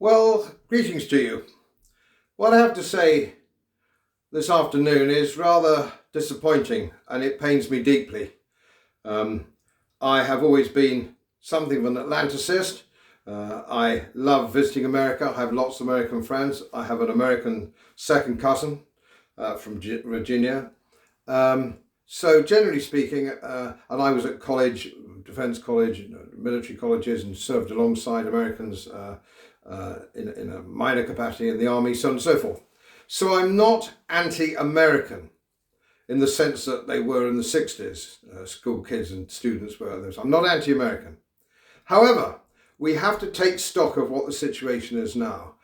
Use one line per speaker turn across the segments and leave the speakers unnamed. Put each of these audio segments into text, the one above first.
Well, greetings to you. What I have to say this afternoon is rather disappointing and it pains me deeply. I have always been something of an Atlanticist. I love visiting America. I have lots of American friends. I have an American second cousin from Virginia. So generally speaking, and I was at college, defense college, military colleges, and served alongside Americans in a minor capacity in the army, so on and so forth. So I'm not anti-American in the sense that they were in the 60s, school kids and students were those. I'm not anti-American. However, we have to take stock of what the situation is now.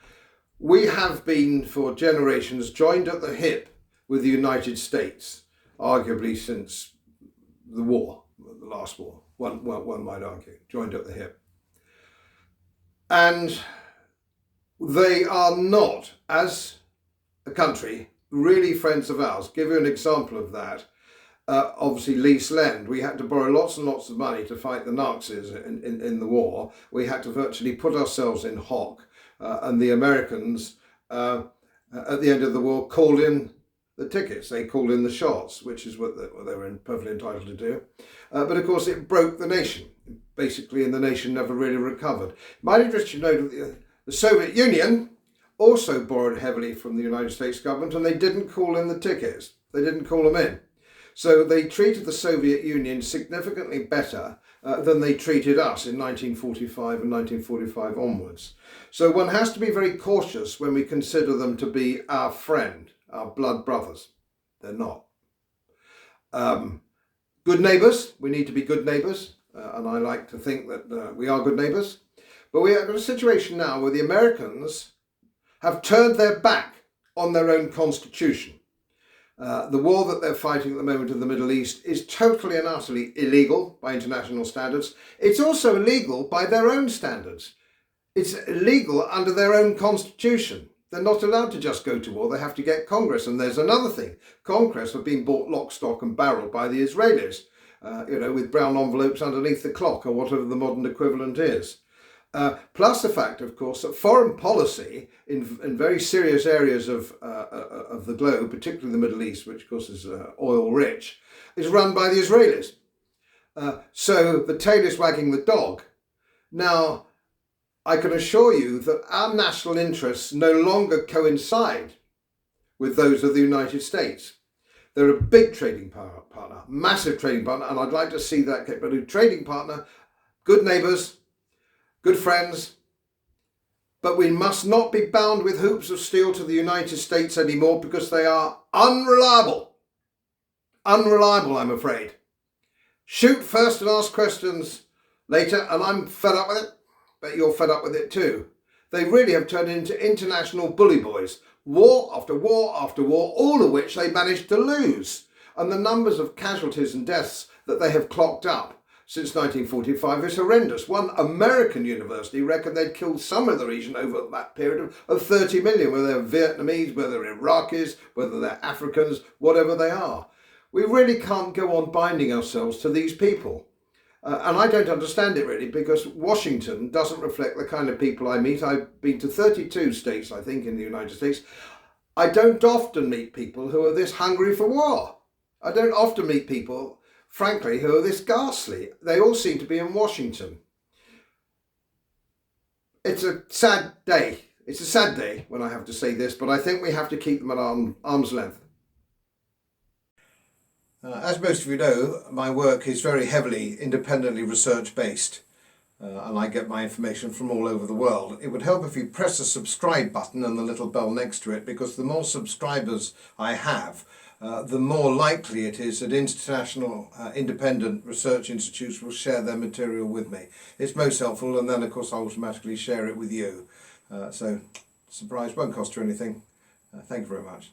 We have been for generations joined at the hip with the United States, arguably since the war, the last war, one might argue, joined at the hip. And they are not, as a country, really friends of ours. Give you an example of that. Obviously, lease lend. We had to borrow lots and lots of money to fight the Nazis in the war. We had to virtually put ourselves in hock. And the Americans, at the end of the war, called in the tickets. They called in the shots, which is what they were perfectly entitled to do. But of course, it broke the nation, basically, and the nation never really recovered. It might interest you to know that the Soviet Union also borrowed heavily from the United States government, and they didn't call in the tickets. They didn't call them in. So they treated the Soviet Union significantly better than they treated us in 1945 and 1945 onwards. So one has to be very cautious when we consider them to be our friend, our blood brothers. They're not. Good neighbours. We need to be good neighbours, and I like to think that we are good neighbours. But we have a situation now where the Americans have turned their back on their own constitution. The war that they're fighting at the moment in the Middle East is totally and utterly illegal by international standards. It's also illegal by their own standards. It's illegal under their own constitution. They're not allowed to just go to war. They have to get Congress. And there's another thing. Congress have been bought lock, stock and barrel by the Israelis, with brown envelopes underneath the clock or whatever the modern equivalent is. Plus the fact, of course, that foreign policy in very serious areas of the globe, particularly the Middle East, which of course is oil rich, is run by the Israelis. So the tail is wagging the dog. Now, I can assure you that our national interests no longer coincide with those of the United States. They're a big trading partner, massive trading partner, and I'd like to see that get a trading partner, good neighbours, good friends, but we must not be bound with hoops of steel to the United States anymore because they are unreliable. Unreliable, I'm afraid. Shoot first and ask questions later, and I'm fed up with it. Bet you're fed up with it too. They really have turned into international bully boys. War after war after war, all of which they managed to lose. And the numbers of casualties and deaths that they have clocked up since 1945 is horrendous. One American university reckoned they'd killed some of the region over that period of 30 million, whether they're Vietnamese, whether they're Iraqis, whether they're Africans, whatever they are. We really can't go on binding ourselves to these people. And I don't understand it really, because Washington doesn't reflect the kind of people I meet. I've been to 32 states, I think, in the United States. I don't often meet people who are this hungry for war. I don't often meet people, frankly, who are this ghastly. They all seem to be in Washington. It's a sad day. It's a sad day when I have to say this, but I think we have to keep them at arm's length. As most of you know, my work is very heavily independently research based, and I get my information from all over the world. It would help if you press the subscribe button and the little bell next to it, because the more subscribers I have, the more likely it is that international independent research institutes will share their material with me. It's most helpful, and then of course I automatically share it with you. So surprise, won't cost you anything. Thank you very much.